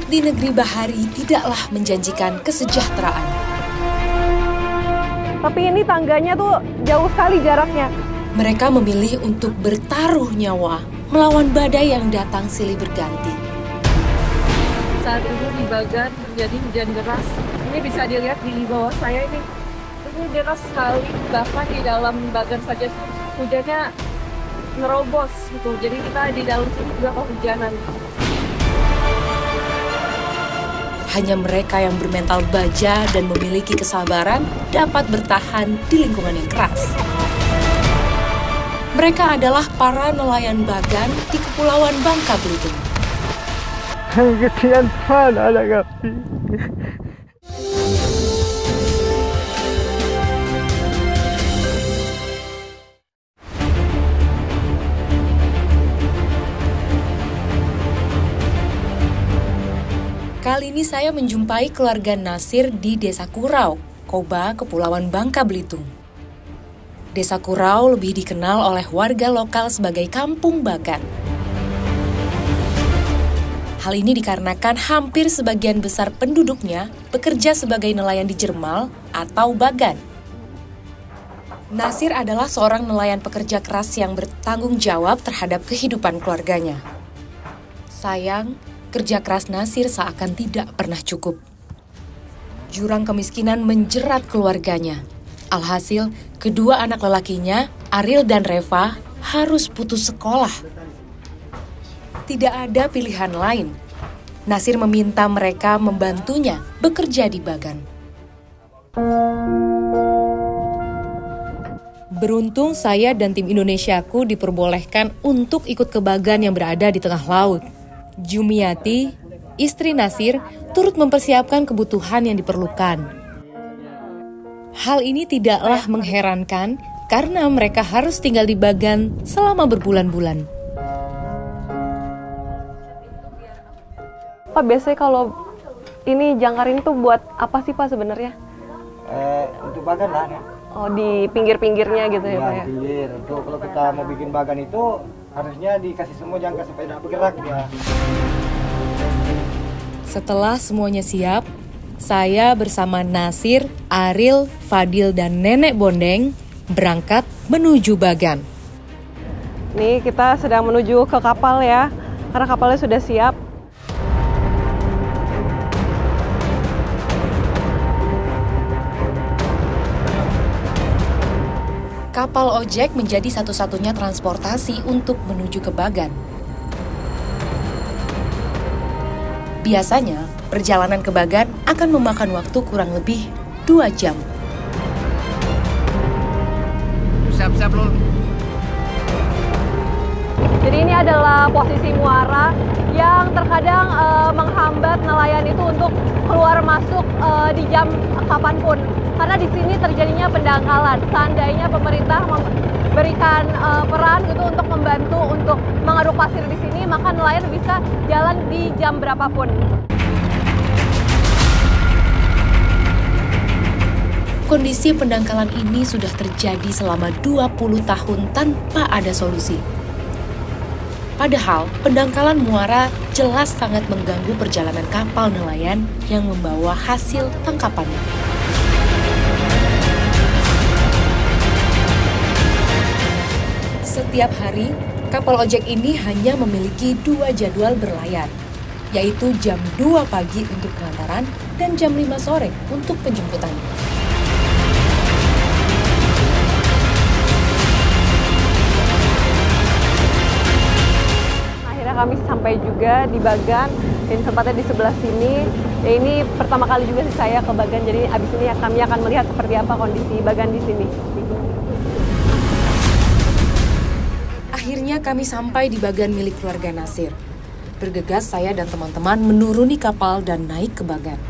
Hidup di negeri bahari tidaklah menjanjikan kesejahteraan. Tapi ini tangganya tuh jauh sekali jaraknya. Mereka memilih untuk bertaruh nyawa melawan badai yang datang silih berganti. Saat ini di Bagan terjadi hujan deras. Ini bisa dilihat di bawah saya ini. Ini deras sekali, bahkan di dalam Bagan saja hujannya nerobos gitu. Jadi kita di dalam sini juga kehujanan. Hanya mereka yang bermental baja dan memiliki kesabaran dapat bertahan di lingkungan yang keras. Mereka adalah para nelayan Bagan di Kepulauan Bangka Belitung. Kesian anak kami. Kali ini saya menjumpai keluarga Nasir di Desa Kurau, Koba, Kepulauan Bangka Belitung. Desa Kurau lebih dikenal oleh warga lokal sebagai Kampung Bagan. Hal ini dikarenakan hampir sebagian besar penduduknya bekerja sebagai nelayan di Jermal atau Bagan. Nasir adalah seorang nelayan pekerja keras yang bertanggung jawab terhadap kehidupan keluarganya. Sayang, kerja keras Nasir seakan tidak pernah cukup. Jurang kemiskinan menjerat keluarganya. Alhasil, kedua anak lelakinya, Ariel dan Reva, harus putus sekolah. Tidak ada pilihan lain. Nasir meminta mereka membantunya bekerja di Bagan. Beruntung saya dan tim Indonesiaku diperbolehkan untuk ikut ke Bagan yang berada di tengah laut. Jumiati, istri Nasir, turut mempersiapkan kebutuhan yang diperlukan. Hal ini tidaklah mengherankan karena mereka harus tinggal di Bagan selama berbulan-bulan. Pak, biasanya kalau ini jangkar ini tuh buat apa sih Pak sebenarnya? Untuk Bagan lah. Oh, di pinggir-pinggirnya gitu ya Pak ya? Di pinggir. Untuk kalau kita mau bikin Bagan itu harusnya dikasih semua jangkar supaya tidak bergerak dia. Setelah semuanya siap, saya bersama Nasir, Ariel, Fadil, dan Nenek Bondeng berangkat menuju Bagan. Nih kita sedang menuju ke kapal ya, karena kapalnya sudah siap. Kapal ojek menjadi satu-satunya transportasi untuk menuju ke Bagan. Biasanya, perjalanan ke Bagan akan memakan waktu kurang lebih 2 jam. Siap-siap loh. Jadi ini adalah posisi muara yang terkadang menghambat nelayan itu untuk keluar masuk di jam kapanpun. Karena di sini terjadinya pendangkalan. Seandainya pemerintah memberikan peran gitu untuk membantu untuk mengaduk pasir di sini, maka nelayan bisa jalan di jam berapapun. Kondisi pendangkalan ini sudah terjadi selama 20 tahun tanpa ada solusi. Padahal, pendangkalan muara jelas sangat mengganggu perjalanan kapal nelayan yang membawa hasil tangkapannya. Setiap hari, kapal ojek ini hanya memiliki 2 jadwal berlayar, yaitu jam 2 pagi untuk pengantaran dan jam 5 sore untuk penjemputan. Akhirnya kami sampai juga di Bagan, dan tempatnya di sebelah sini. Ya, ini pertama kali juga sih saya ke Bagan, jadi abis ini kami akan melihat seperti apa kondisi Bagan di sini. Akhirnya kami sampai di Bagan milik keluarga Nasir. Bergegas saya dan teman-teman menuruni kapal dan naik ke Bagan.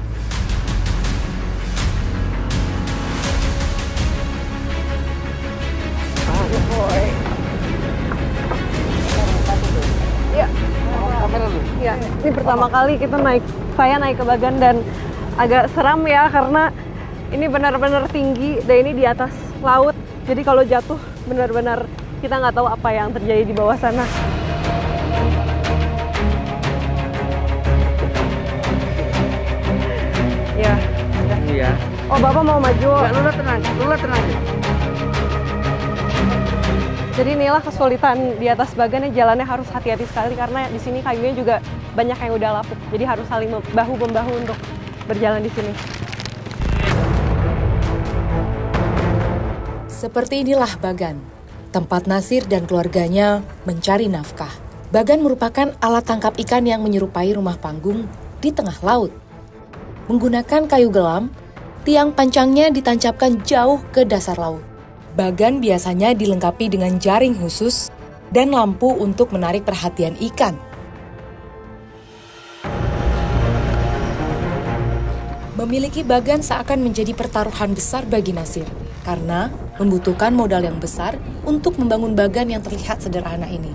Ya, ini pertama kali saya naik ke Bagan dan agak seram ya karena ini benar-benar tinggi dan ini di atas laut. Jadi kalau jatuh benar-benar kita nggak tahu apa yang terjadi di bawah sana. Iya. Iya. Oh, Bapak mau maju. Enggak, Lula tenang. Jadi inilah kesulitan di atas bagan, jalannya harus hati-hati sekali karena di sini kayunya juga banyak yang udah lapuk. Jadi harus saling bahu-membahu untuk berjalan di sini. Seperti inilah Bagan, tempat Nasir dan keluarganya mencari nafkah. Bagan merupakan alat tangkap ikan yang menyerupai rumah panggung di tengah laut. Menggunakan kayu gelam, tiang pancangnya ditancapkan jauh ke dasar laut. Bagan biasanya dilengkapi dengan jaring khusus dan lampu untuk menarik perhatian ikan. Memiliki bagan seakan menjadi pertaruhan besar bagi Nasir, karena membutuhkan modal yang besar untuk membangun bagan yang terlihat sederhana ini.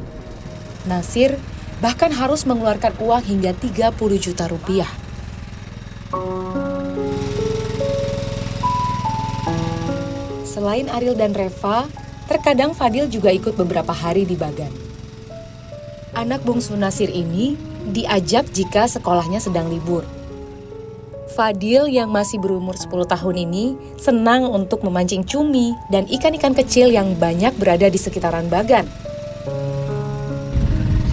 Nasir bahkan harus mengeluarkan uang hingga 30 juta rupiah. Selain Ariel dan Reva, terkadang Fadil juga ikut beberapa hari di Bagan. Anak bungsu Nasir ini diajak jika sekolahnya sedang libur. Fadil yang masih berumur 10 tahun ini senang untuk memancing cumi dan ikan-ikan kecil yang banyak berada di sekitaran Bagan.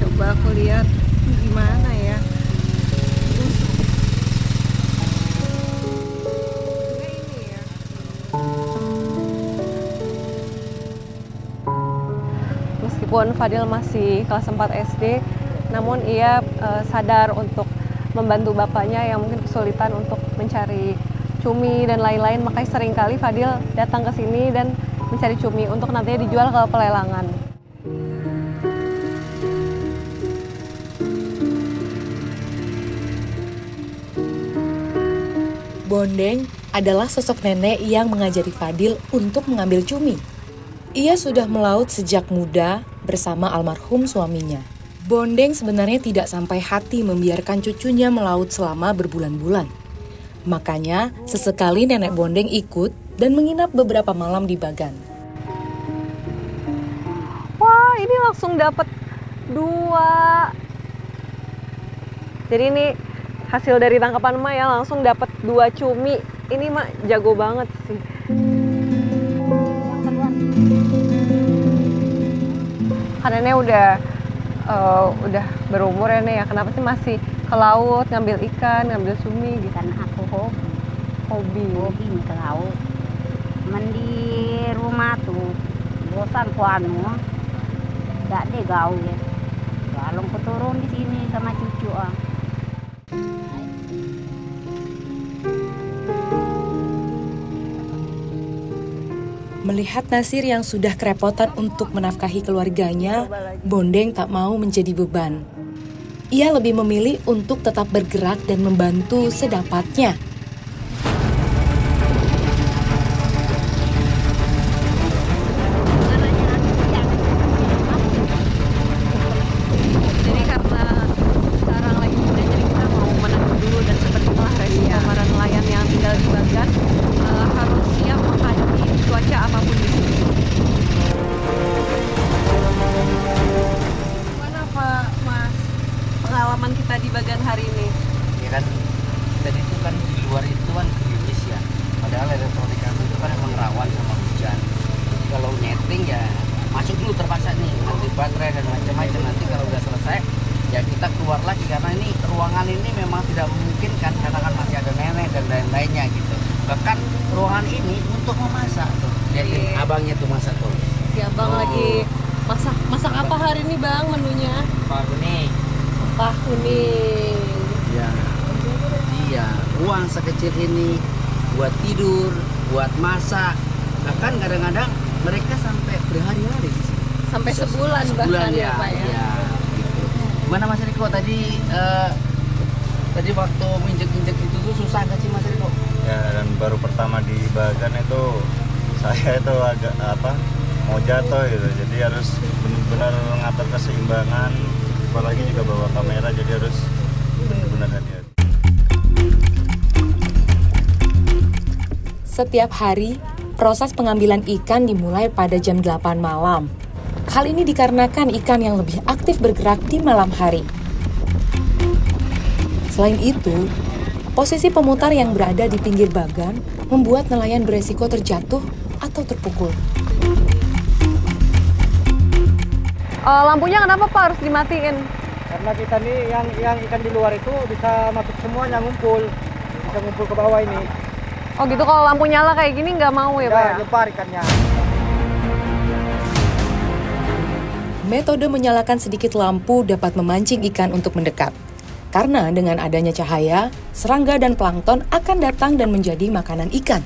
Coba aku lihat gimana ya. Meskipun Fadil masih kelas 4 SD, namun ia sadar untuk membantu bapaknya yang mungkin kesulitan untuk mencari cumi dan lain-lain. Makanya seringkali Fadil datang ke sini dan mencari cumi untuk nantinya dijual ke pelelangan. Bondeng adalah sosok nenek yang mengajari Fadil untuk mengambil cumi. Ia sudah melaut sejak muda bersama almarhum suaminya. Bondeng sebenarnya tidak sampai hati membiarkan cucunya melaut selama berbulan-bulan. Makanya, sesekali nenek Bondeng ikut dan menginap beberapa malam di Bagan. Wah, ini langsung dapat 2. Jadi ini hasil dari tangkapan Mak ya, langsung dapat 2 cumi. Ini Mak jago banget sih. Karena Nenek udah berumur ya Nek ya, kenapa sih masih ke laut ngambil ikan, ngambil cumi gitu? Karena aku hobi ke laut. Di rumah tuh bosan kuanu, gak deh gaul ya. Kalau aku turun di sini sama cucu ah. Melihat Nasir yang sudah kerepotan untuk menafkahi keluarganya, Bondeng tak mau menjadi beban. Ia lebih memilih untuk tetap bergerak dan membantu sedapatnya. Jadi karena sekarang lagi muda, jadi kita mau menanam dulu dan seperti itulah resiko para nelayan yang tinggal di Bagan harus siap menghadapi cuaca apapun di sini. Gimana Pak Mas pengalaman kita di Bagan hari ini? Ya kan, tadi itu kan di luar itu kan gerimis ya. Padahal elektronik kami itu kan emang rawan sama hujan. Jadi kalau nyeting ya masuk dulu terpaksa nih, nanti baterai dan macam-macam. Nanti kalau udah selesai ya kita keluar lagi karena ini ruangan ini memang tidak memungkinkan karena kan masih ada nenek dan lain-lainnya gitu. Bahkan ruangan ini untuk memasak tuh. Jadi abangnya tuh masak tuh. Ya Bang lagi masak apa hari ini Bang menunya? Pak kuning. Apa kuning? Ya. Iya, uang sekecil ini buat tidur, buat masak. Bahkan kadang-kadang mereka sampai berhari-hari di sini. Sampai sebulan bahkan ya Pak ya. Iya, gitu. Gimana Mas Riko tadi waktu injek-injek itu tuh susah nggak sih Mas Riko? Ya, dan baru pertama di Bagan itu saya itu agak mau jatuh gitu, jadi harus benar-benar ngatur keseimbangan, apalagi juga bawa kamera, jadi harus benar-benar hati-hati. Setiap hari, proses pengambilan ikan dimulai pada jam 8 malam. Hal ini dikarenakan ikan yang lebih aktif bergerak di malam hari. Selain itu, Posisi pemutar yang berada di pinggir bagan membuat nelayan beresiko terjatuh atau terpukul. Lampunya kenapa Pak harus dimatiin? Karena kita nih yang ikan di luar itu bisa masuk semuanya ngumpul. Bisa ngumpul ke bawah ini. Oh gitu, kalau lampu nyala kayak gini nggak mau ya Pak? Ya, lebar ikannya. Metode menyalakan sedikit lampu dapat memancing ikan untuk mendekat. Karena dengan adanya cahaya, serangga dan plankton akan datang dan menjadi makanan ikan.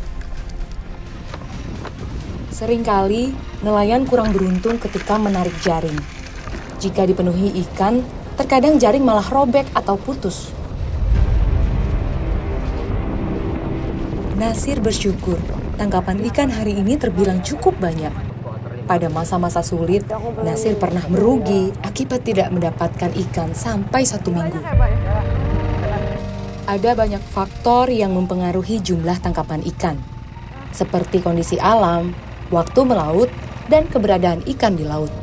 Seringkali, nelayan kurang beruntung ketika menarik jaring. Jika dipenuhi ikan, terkadang jaring malah robek atau putus. Nasir bersyukur, tangkapan ikan hari ini terbilang cukup banyak. Pada masa-masa sulit, Nasir pernah merugi akibat tidak mendapatkan ikan sampai 1 minggu. Ada banyak faktor yang mempengaruhi jumlah tangkapan ikan, seperti kondisi alam, waktu melaut, dan keberadaan ikan di laut.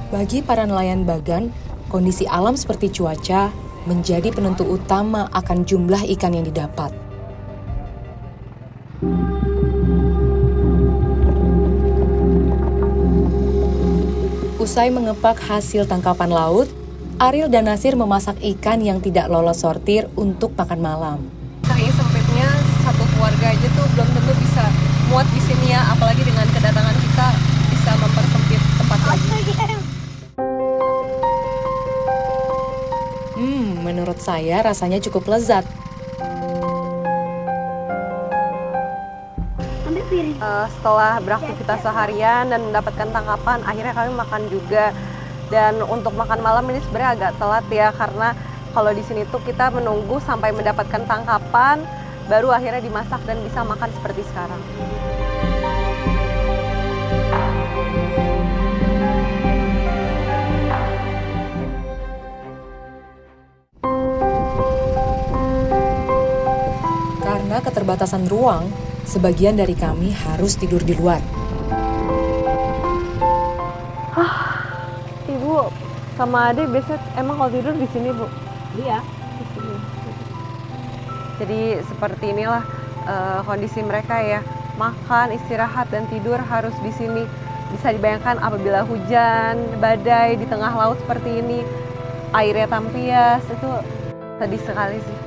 Bagi para nelayan bagan, kondisi alam seperti cuaca menjadi penentu utama akan jumlah ikan yang didapat. Usai mengepak hasil tangkapan laut, Ariel dan Nasir memasak ikan yang tidak lolos sortir untuk makan malam. Saking sempitnya, satu keluarga aja tuh belum tentu bisa muat di sini ya, apalagi dengan kedatangan kita bisa mempersempit tempat lagi. Menurut saya rasanya cukup lezat. Setelah beraktivitas seharian dan mendapatkan tangkapan, akhirnya kami makan juga. Dan untuk makan malam ini sebenarnya agak telat ya, karena kalau di sini tuh kita menunggu sampai mendapatkan tangkapan, baru akhirnya dimasak dan bisa makan seperti sekarang. Karena keterbatasan ruang, sebagian dari kami harus tidur di luar. Ibu sama Ade biasa emang kalau tidur di sini, Bu? Iya. Di sini. Jadi seperti inilah kondisi mereka ya. Makan, istirahat, dan tidur harus di sini. Bisa dibayangkan apabila hujan, badai di tengah laut seperti ini, airnya tampias, itu sedih sekali sih.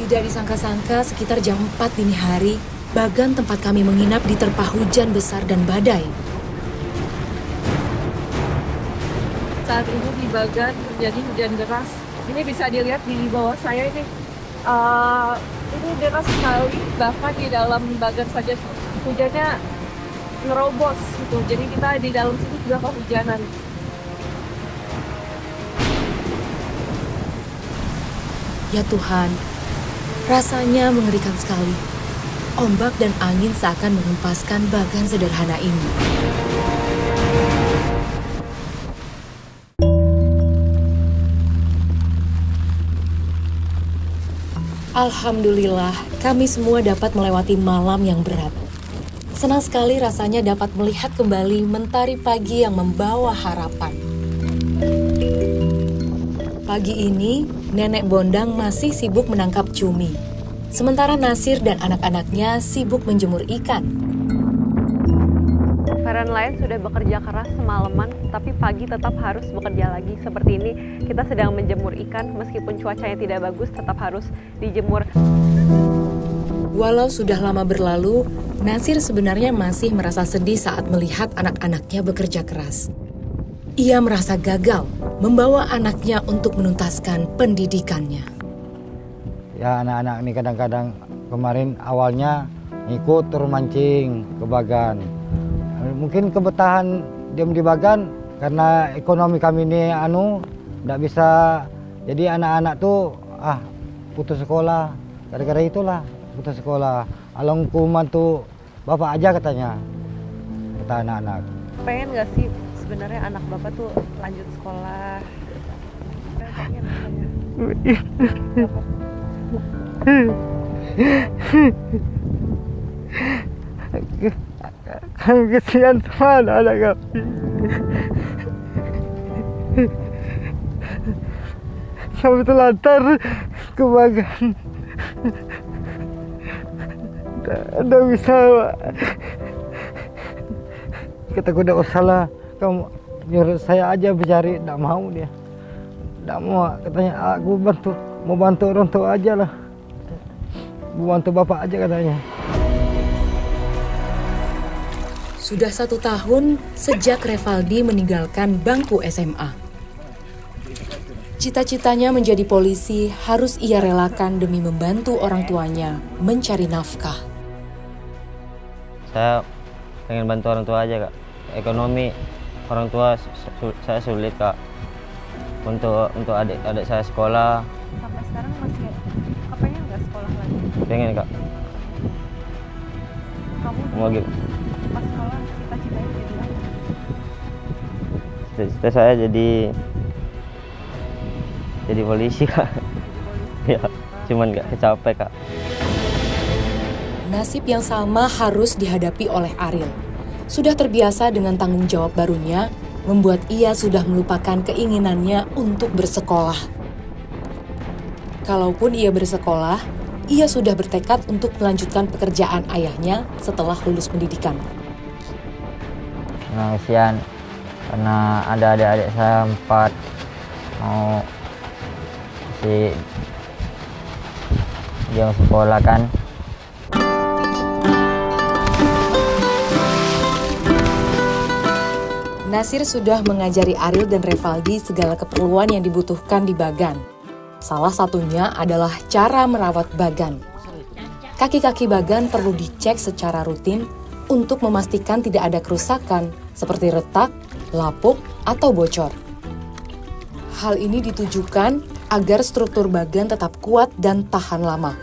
Tidak disangka-sangka sekitar jam 4 dini hari, bagan tempat kami menginap diterpa hujan besar dan badai. Saat ini di bagan terjadi hujan deras. Ini bisa dilihat di bawah saya ini. Ini deras sekali, bahkan di dalam bagan saja hujannya nerobos gitu. Jadi kita di dalam sini juga kehujanan. Ya Tuhan, rasanya mengerikan sekali. Ombak dan angin seakan mengempaskan bagan sederhana ini. Alhamdulillah, kami semua dapat melewati malam yang berat. Senang sekali rasanya dapat melihat kembali mentari pagi yang membawa harapan. Pagi ini, Nenek Bondang masih sibuk menangkap cumi. Sementara Nasir dan anak-anaknya sibuk menjemur ikan. Para nelayan sudah bekerja keras semalaman, tapi pagi tetap harus bekerja lagi. Seperti ini, kita sedang menjemur ikan, meskipun cuacanya tidak bagus, tetap harus dijemur. Walau sudah lama berlalu, Nasir sebenarnya masih merasa sedih saat melihat anak-anaknya bekerja keras. Ia merasa gagal membawa anaknya untuk menuntaskan pendidikannya. Ya anak-anak ini kadang-kadang kemarin awalnya ikut turun mancing ke bagan. Mungkin kebetahan diam di bagan karena ekonomi kami ini nggak bisa. Jadi anak-anak tuh putus sekolah. Gara-gara itulah putus sekolah. Along kuman tuh bapak aja katanya, kata anak-anak. Pengen nggak sih sebenarnya anak bapak tuh lanjut sekolah? Pengen. Kami kesian sama anak kami. Kami telantar ke Bagan. Tidak bisa, Pak. Kata aku tidak usahlah, kamu nyuruh saya aja mencari, tidak mau dia. Tidak mau, katanya aku mau bantu orang tua aja lah. Mau bantu bapak aja katanya. Sudah 1 tahun sejak Revaldi meninggalkan bangku SMA. Cita-citanya menjadi polisi harus ia relakan demi membantu orang tuanya mencari nafkah. Saya pengen bantu orang tua aja, Kak. Ekonomi orang tua saya sulit, Kak. Untuk adik-adik saya sekolah. Sampai sekarang masih kepengen nggak sekolah lagi? Pengen, Kak. Kamu Mau gitu. pas sekolah cita-citanya jadi apa? Cita saya jadi polisi, Kak. Ya, cuman nggak kecapek, Kak. Nasib yang sama harus dihadapi oleh Ariel. Sudah terbiasa dengan tanggung jawab barunya, membuat ia sudah melupakan keinginannya untuk bersekolah. Kalaupun ia bersekolah, ia sudah bertekad untuk melanjutkan pekerjaan ayahnya setelah lulus pendidikan. Nah, kesian karena ada adik-adik saya 4 mau dia sekolah kan. Nasir sudah mengajari Ariel dan Revaldi segala keperluan yang dibutuhkan di Bagan. Salah satunya adalah cara merawat Bagan. Kaki-kaki Bagan perlu dicek secara rutin untuk memastikan tidak ada kerusakan seperti retak, lapuk, atau bocor. Hal ini ditujukan agar struktur Bagan tetap kuat dan tahan lama.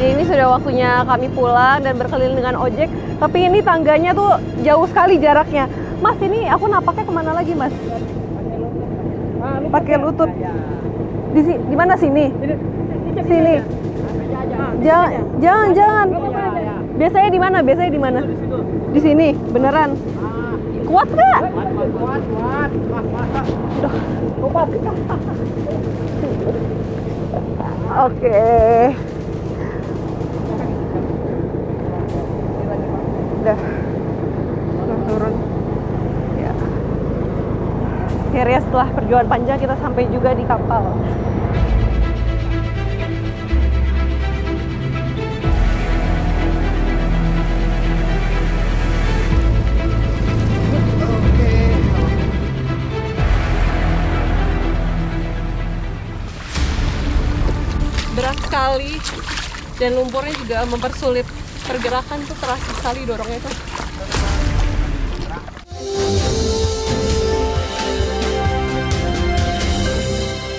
Ini sudah waktunya kami pulang dan berkeliling dengan ojek. Tapi ini tangganya tuh jauh sekali jaraknya. Mas, ini aku napaknya kemana lagi, Mas? Pakai lutut. Di mana sini? Sini. Jangan. Biasanya di mana? Di sini, beneran. Kuat nggak? Oke. Udah turun ya. Akhirnya setelah perjuangan panjang kita sampai juga di kapal. Berat sekali dan lumpurnya juga mempersulit pergerakan tuh, terasa sekali dorongnya tuh.